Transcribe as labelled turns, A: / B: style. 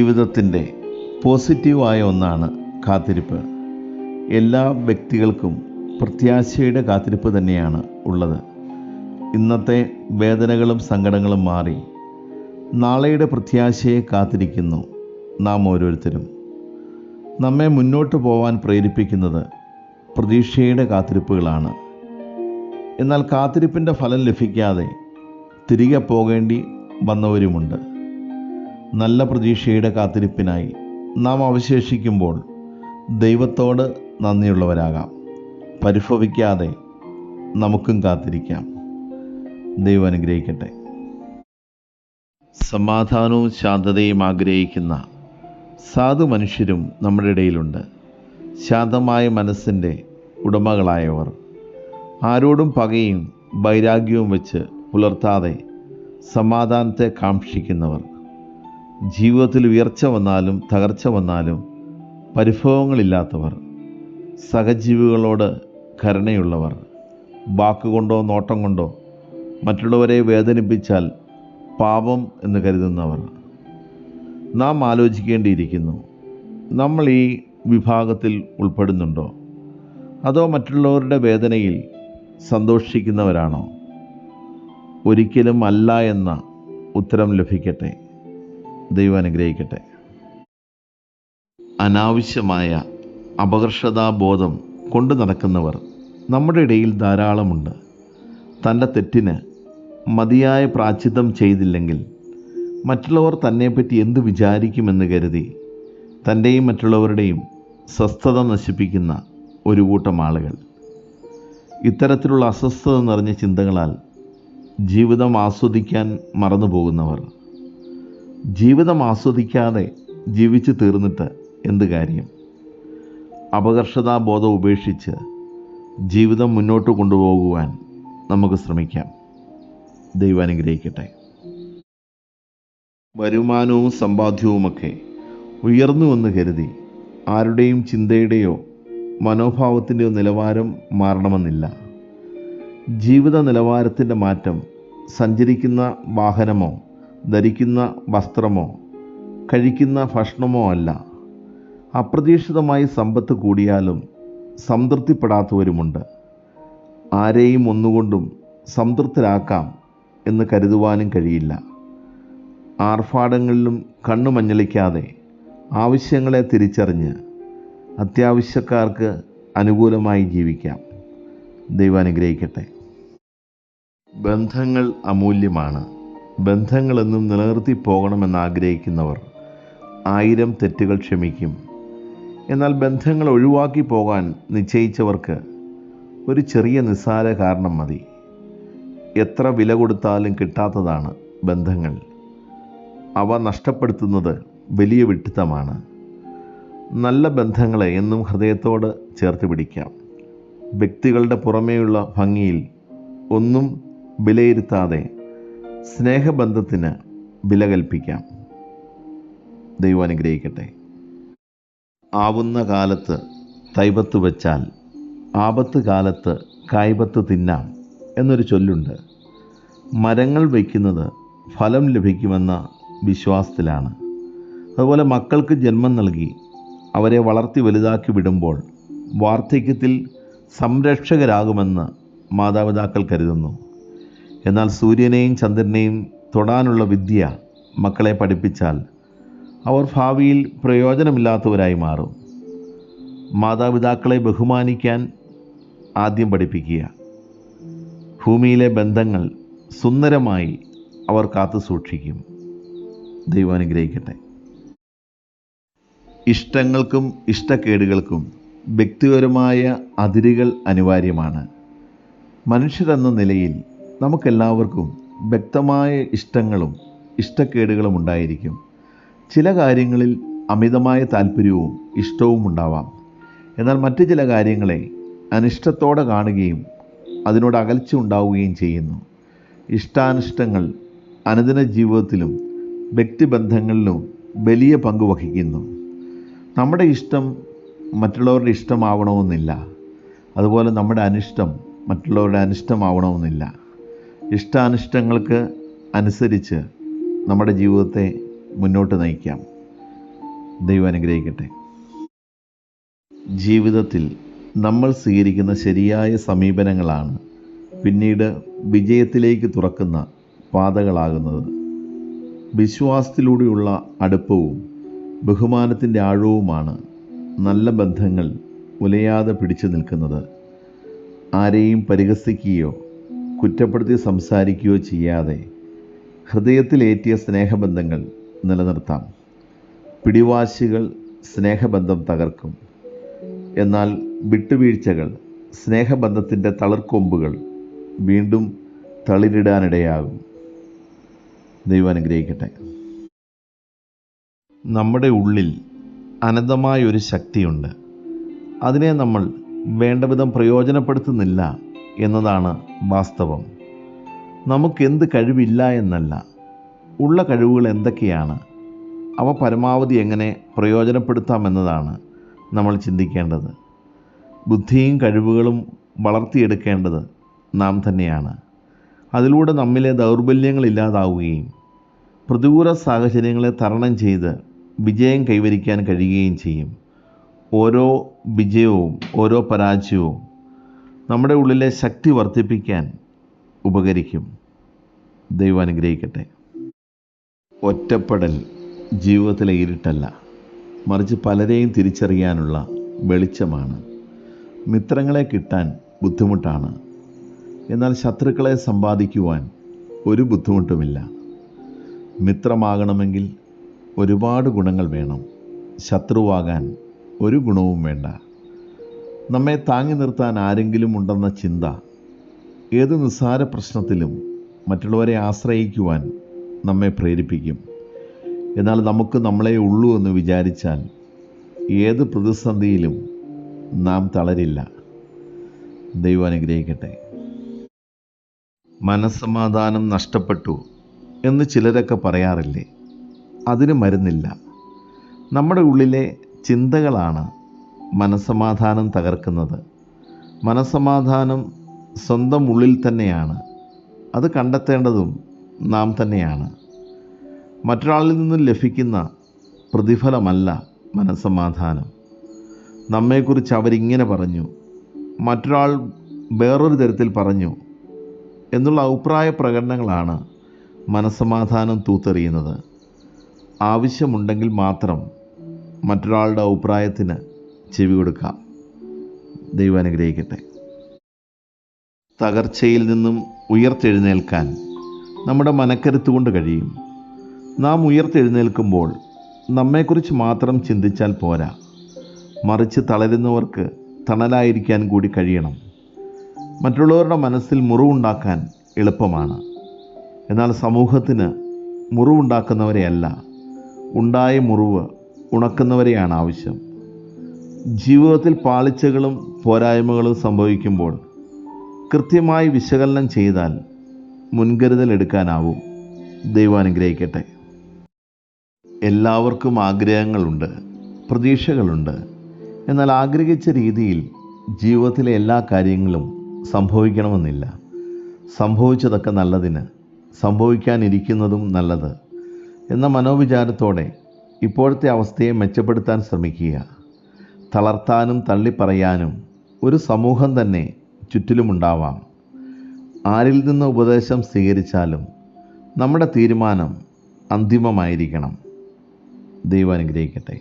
A: ജീവിതത്തിൻ്റെ പോസിറ്റീവായ ഒന്നാണ് കാത്തിരിപ്പ്. എല്ലാ വ്യക്തികൾക്കും പ്രത്യാശയുടെ കാത്തിരിപ്പ് തന്നെയാണ് ഉള്ളത്. ഇന്നത്തെ വേദനകളും സങ്കടങ്ങളും മാറി നാളെയുടെ പ്രത്യാശയെ കാത്തിരിക്കുന്നു നാം ഓരോരുത്തരും. നമ്മെ മുന്നോട്ട് പോവാൻ പ്രേരിപ്പിക്കുന്നത് പ്രതീക്ഷയുടെ കാത്തിരിപ്പുകളാണ്. എന്നാൽ കാത്തിരിപ്പിൻ്റെ ഫലം ലഭിക്കാതെ തിരികെ പോകേണ്ടി വന്നവരുമുണ്ട്. നല്ല പ്രതീക്ഷയുടെ കാത്തിരിപ്പിനായി നാം അവശേഷിക്കുമ്പോൾ ദൈവത്തോട് നന്ദിയുള്ളവരാകാം. പരിഭവിക്കാതെ നമുക്കും കാത്തിരിക്കാം. ദൈവം അനുഗ്രഹിക്കട്ടെ. സമാധാനവും ശാന്തതയും ആഗ്രഹിക്കുന്ന സാധു മനുഷ്യരും നമ്മുടെ ഇടയിലുണ്ട്. ശാന്തമായ മനസ്സിൻ്റെ ഉടമകളായവർ, ആരോടും പകയും വൈരാഗ്യവും വെച്ച് പുലർത്താതെ സമാധാനത്തെ കാക്ഷിക്കുന്നവർ, ജീവിതത്തിൽ ഉയർച്ച വന്നാലും തകർച്ച വന്നാലും പരിഭവങ്ങളില്ലാത്തവർ, സഹജീവികളോട് കരുണയുള്ളവർ, വാക്കുകൊണ്ടോ നോട്ടം കൊണ്ടോ മറ്റുള്ളവരെ വേദനിപ്പിച്ചാൽ പാപം എന്ന് കരുതുന്നവർ. നാം ആലോചിക്കേണ്ടിയിരിക്കുന്നു, നമ്മൾ ഈ വിഭാഗത്തിൽ ഉൾപ്പെടുന്നുണ്ടോ? അതോ മറ്റുള്ളവരുടെ വേദനയിൽ സന്തോഷിക്കുന്നവരാണോ? ഒരിക്കലും അല്ല എന്ന ഉത്തരം ലഭിക്കട്ടെ. ദൈവം അനുഗ്രഹിക്കട്ടെ. അനാവശ്യമായ അപകർഷതാബോധം കൊണ്ടു നടക്കുന്നവർ നമ്മുടെ ഇടയിൽ ധാരാളമുണ്ട്. തൻ്റെ തെറ്റിന് മതിയായ പ്രായശ്ചിത്തം ചെയ്തില്ലെങ്കിൽ മറ്റുള്ളവർ തന്നെപ്പറ്റി എന്തു വിചാരിക്കുമെന്ന് കരുതി തൻ്റെയും മറ്റുള്ളവരുടെയും സ്വസ്ഥത നശിപ്പിക്കുന്ന ഒരു കൂട്ടം ആളുകൾ. ഇത്തരത്തിലുള്ള അസ്വസ്ഥത നിറഞ്ഞ ചിന്തകളാൽ ജീവിതം ആസ്വദിക്കാൻ മറന്നു പോകുന്നവർ. ജീവിതം ആസ്വദിക്കാതെ ജീവിച്ചു തീർന്നിട്ട് എന്ത് കാര്യം? അപകർഷതാബോധം ഉപേക്ഷിച്ച് ജീവിതം മുന്നോട്ട് കൊണ്ടുപോകുവാൻ നമുക്ക് ശ്രമിക്കാം. ദൈവം അനുഗ്രഹിക്കട്ടെ. വരുമാനവും സമ്പാദ്യവുമൊക്കെ ഉയർന്നുവെന്ന് കരുതി ആരുടെയും ചിന്തയുടെയോ മനോഭാവത്തിൻ്റെയോ നിലവാരം മാറണമെന്നില്ല. ജീവിത നിലവാരത്തിൻ്റെ മാറ്റം സഞ്ചരിക്കുന്ന വാഹനമോ ധരിക്കുന്ന വസ്ത്രമോ കഴിക്കുന്ന ഭക്ഷണമോ അല്ല. അപ്രതീക്ഷിതമായി സമ്പത്ത് കൂടിയാലും സംതൃപ്തിപ്പെടാത്തവരുമുണ്ട്. ആരെയും ഒന്നുകൊണ്ടും സംതൃപ്തരാക്കാം എന്ന് കരുതുവാനും കഴിയില്ല. ആർഭാടങ്ങളിലും കണ്ണു മഞ്ഞളിക്കാതെ ആവശ്യങ്ങളെ തിരിച്ചറിഞ്ഞ് അത്യാവശ്യക്കാർക്ക് അനുകൂലമായി ജീവിക്കാം. ദൈവം അനുഗ്രഹിക്കട്ടെ. ബന്ധങ്ങൾ അമൂല്യമാണ്. ബന്ധങ്ങളെന്നും നിലനിർത്തി പോകണമെന്ന് ആഗ്രഹിക്കുന്നവർ 1000 തെറ്റുകൾ ക്ഷമിക്കും. എന്നാൽ ബന്ധങ്ങൾ ഒഴിവാക്കി പോകാൻ നിശ്ചയിച്ചവർക്ക് ഒരു ചെറിയ നിസ്സാര കാരണം മതി. എത്ര വില കൊടുത്താലും കിട്ടാത്തതാണ് ബന്ധങ്ങൾ. അവ നഷ്ടപ്പെടുത്തുന്നത് വലിയ വിഡ്ഢിത്തമാണ്. നല്ല ബന്ധങ്ങളെ എന്നും ഹൃദയത്തോട് ചേർത്ത് പിടിക്കാം. വ്യക്തികളുടെ പുറമേയുള്ള ഭംഗിയിൽ ഒന്നും വിലയിരുത്താതെ സ്നേഹബന്ധത്തിന് വില കൽപ്പിക്കാം. ദൈവം അനുഗ്രഹിക്കട്ടെ. ആവുന്ന കാലത്ത് തൈപത്ത് വെച്ചാൽ ആപത്ത് കാലത്ത് കായ്പത്ത് തിന്നാം എന്നൊരു ചൊല്ലുണ്ട്. മരങ്ങൾ വയ്ക്കുന്നത് ഫലം ലഭിക്കുമെന്ന വിശ്വാസത്തിലാണ്. അതുപോലെ മക്കൾക്ക് ജന്മം നൽകി അവരെ വളർത്തി വലുതാക്കി വിടുമ്പോൾ വാർദ്ധക്യത്തിൽ സംരക്ഷകരാകുമെന്ന് മാതാപിതാക്കൾ കരുതുന്നു. എന്നാൽ സൂര്യനെയും ചന്ദ്രനെയും തൊടാനുള്ള വിദ്യ മക്കളെ പഠിപ്പിച്ചാൽ അവർ ഭാവിയിൽ പ്രയോജനമില്ലാത്തവരായി മാറും. മാതാപിതാക്കളെ ബഹുമാനിക്കാൻ ആദ്യം പഠിപ്പിക്കുക. ഭൂമിയിലെ ബന്ധങ്ങൾ സുന്ദരമായി അവർ കാത്തു സൂക്ഷിക്കും. ദൈവം അനുഗ്രഹിക്കട്ടെ. ഇഷ്ടങ്ങൾക്കും ഇഷ്ടക്കേടുകൾക്കും വ്യക്തിപരമായ അതിരുകൾ അനിവാര്യമാണ്. മനുഷ്യരെന്ന നിലയിൽ നമുക്കെല്ലാവർക്കും വ്യക്തമായ ഇഷ്ടങ്ങളും ഇഷ്ടക്കേടുകളും ഉണ്ടായിരിക്കും. ചില കാര്യങ്ങളിൽ അമിതമായ താല്പര്യവും ഇഷ്ടവും ഉണ്ടാവാം. എന്നാൽ മറ്റു ചില കാര്യങ്ങളെ അനിഷ്ടത്തോടെ കാണുകയും അതിനോട് അകൽച്ച ഉണ്ടാവുകയും ചെയ്യുന്നു. ഇഷ്ടാനിഷ്ടങ്ങൾ അനുദിന ജീവിതത്തിലും വ്യക്തിബന്ധങ്ങളിലും വലിയ പങ്ക് വഹിക്കുന്നു. നമ്മുടെ ഇഷ്ടം മറ്റുള്ളവരുടെ ഇഷ്ടമാവണമെന്നില്ല. അതുപോലെ നമ്മുടെ അനിഷ്ടം മറ്റുള്ളവരുടെ അനിഷ്ടമാവണമെന്നില്ല. ഇഷ്ടാനിഷ്ടങ്ങൾക്ക് അനുസരിച്ച് നമ്മുടെ ജീവിതത്തെ മുന്നോട്ട് നയിക്കാം. ദൈവം അനുഗ്രഹിക്കട്ടെ. ജീവിതത്തിൽ നമ്മൾ സ്വീകരിക്കുന്ന ശരിയായ സമീപനങ്ങളാണ് പിന്നീട് വിജയത്തിലേക്ക് തുറക്കുന്ന പാതകളാകുന്നത്. വിശ്വാസത്തിലൂടെയുള്ള അടുപ്പവും ബഹുമാനത്തിൻ്റെ ആഴവുമാണ് നല്ല ബന്ധങ്ങൾ ഉലയാതെ പിടിച്ചു നിൽക്കുന്നത്. ആരെയും പരിഹസിക്കുകയോ കുറ്റപ്പെടുത്തി സംസാരിക്കുകയോ ചെയ്യാതെ ഹൃദയത്തിലേറ്റിയ സ്നേഹബന്ധങ്ങൾ നിലനിർത്താം. പിടിവാശികൾ സ്നേഹബന്ധം തകർക്കും. എന്നാൽ വിട്ടുവീഴ്ചകൾ സ്നേഹബന്ധത്തിൻ്റെ തളിർക്കൊമ്പുകൾ വീണ്ടും തളിരിടാനിടയാകും. ദൈവം അനുഗ്രഹിക്കട്ടെ. നമ്മുടെ ഉള്ളിൽ അനന്തമായൊരു ശക്തിയുണ്ട്. അതിനെ നമ്മൾ വേണ്ടവിധം പ്രയോജനപ്പെടുത്തുന്നില്ല എന്നതാണ് വാസ്തവം. നമുക്കെന്ത് കഴിവില്ല എന്നല്ല, ഉള്ള കഴിവുകൾ എന്തൊക്കെയാണ്, അവ പരമാവധി എങ്ങനെ പ്രയോജനപ്പെടുത്താമെന്നതാണ് നമ്മൾ ചിന്തിക്കേണ്ടത്. ബുദ്ധിയും കഴിവുകളും വളർത്തിയെടുക്കേണ്ടത് നാം തന്നെയാണ്. അതിലൂടെ നമ്മിലെ ദൗർബല്യങ്ങൾ ഇല്ലാതാവുകയും പ്രതികൂല സാഹചര്യങ്ങളെ തരണം ചെയ്ത് വിജയം കൈവരിക്കാൻ കഴിയുകയും ചെയ്യും. ഓരോ വിജയവും ഓരോ പരാജയവും നമ്മുടെ ഉള്ളിലെ ശക്തി വർദ്ധിപ്പിക്കാൻ ഉപകരിക്കും. ദൈവം അനുഗ്രഹിക്കട്ടെ. ഒറ്റപ്പെടൽ ജീവിതത്തിലെ ഇരുട്ടല്ല, മറിച്ച് പലരെയും തിരിച്ചറിയാനുള്ള വെളിച്ചമാണ്. മിത്രങ്ങളെ കിട്ടാൻ ബുദ്ധിമുട്ടാണ്, എന്നാൽ ശത്രുക്കളെ സമ്പാദിക്കുവാൻ ഒരു ബുദ്ധിമുട്ടുമില്ല. മിത്രമാകണമെങ്കിൽ ഒരുപാട് ഗുണങ്ങൾ വേണം, ശത്രുവാകാൻ ഒരു ഗുണവും വേണ്ട. നമ്മെ താങ്ങി നിർത്താൻ ആരെങ്കിലും ഉണ്ടെന്ന ചിന്ത ഏത് നിസ്സാര പ്രശ്നത്തിലും മറ്റുള്ളവരെ ആശ്രയിക്കുവാൻ നമ്മെ പ്രേരിപ്പിക്കും. എന്നാൽ നമുക്ക് നമ്മളെ ഉള്ളൂ എന്ന് വിചാരിച്ചാൽ ഏത് പ്രതിസന്ധിയിലും നാം തളരില്ല. ദൈവം അനുഗ്രഹിക്കട്ടെ. മനസ്സമാധാനം നഷ്ടപ്പെട്ടു എന്ന് ചിലരൊക്കെ പറയാറില്ലേ? അതിന് മരുന്നില്ല. നമ്മുടെ ഉള്ളിലെ ചിന്തകളാണ് മനസ്സമാധാനം തകർക്കുന്നത്. മനസ്സമാധാനം സ്വന്തം ഉള്ളിൽ തന്നെയാണ്. അത് കണ്ടെത്തേണ്ടതും നാം തന്നെയാണ്. മറ്റൊരാളിൽ നിന്നും ലഭിക്കുന്ന പ്രതിഫലമല്ല മനസ്സമാധാനം. നമ്മെക്കുറിച്ച് അവരിങ്ങനെ പറഞ്ഞു, മറ്റൊരാൾ വേറൊരു തരത്തിൽ പറഞ്ഞു എന്നുള്ള അഭിപ്രായ പ്രകടനങ്ങളാണ് മനസ്സമാധാനം തൂത്തെറിയുന്നത്. ആവശ്യമുണ്ടെങ്കിൽ മാത്രം മറ്റൊരാളുടെ അഭിപ്രായത്തിന് ചെവി കൊടുക്കാം. ദൈവം അനുഗ്രഹിക്കട്ടെ. തകർച്ചയിൽ നിന്നും ഉയർത്തെഴുന്നേൽക്കാൻ നമ്മുടെ മനക്കരുത്ത് കൊണ്ട് കഴിയും. നാം ഉയർത്തെഴുന്നേൽക്കുമ്പോൾ നമ്മെക്കുറിച്ച് മാത്രം ചിന്തിച്ചാൽ പോരാ, മറിച്ച് തളരുന്നവർക്ക് തണലായിരിക്കാൻ കൂടി കഴിയണം. മറ്റുള്ളവരുടെ മനസ്സിൽ മുറിവുണ്ടാക്കാൻ എളുപ്പമാണ്, എന്നാൽ സമൂഹത്തിന് മുറിവുണ്ടാക്കുന്നവരെയല്ല, ഉണ്ടായ മുറിവ് ഉണക്കുന്നവരെയാണ് ആവശ്യം. ജീവിതത്തിൽ പാളിച്ചകളും പോരായ്മകളും സംഭവിക്കുമ്പോൾ കൃത്യമായി വിശകലനം ചെയ്താൽ മുൻകരുതൽ എടുക്കാനാവും. ദൈവം അനുഗ്രഹിക്കട്ടെ. എല്ലാവർക്കും ആഗ്രഹങ്ങളുണ്ട്, പ്രതീക്ഷകളുണ്ട്. എന്നാൽ ആഗ്രഹിച്ച രീതിയിൽ ജീവിതത്തിലെ എല്ലാ കാര്യങ്ങളും സംഭവിക്കണമെന്നില്ല. സംഭവിച്ചതൊക്കെ നല്ലതിന്, സംഭവിക്കാനിരിക്കുന്നതും നല്ലത് എന്ന മനോവിചാരത്തോടെ ഇപ്പോഴത്തെ അവസ്ഥയെ മെച്ചപ്പെടുത്താൻ ശ്രമിക്കുക. തളർത്താനും തള്ളിപ്പറയാനും ഒരു സമൂഹം തന്നെ ചുറ്റിലുമുണ്ടാവാം. ആരിൽ നിന്ന് ഉപദേശം സ്വീകരിച്ചാലും നമ്മുടെ തീരുമാനം അന്തിമമായിരിക്കണം. ദൈവം അനുഗ്രഹിക്കട്ടെ.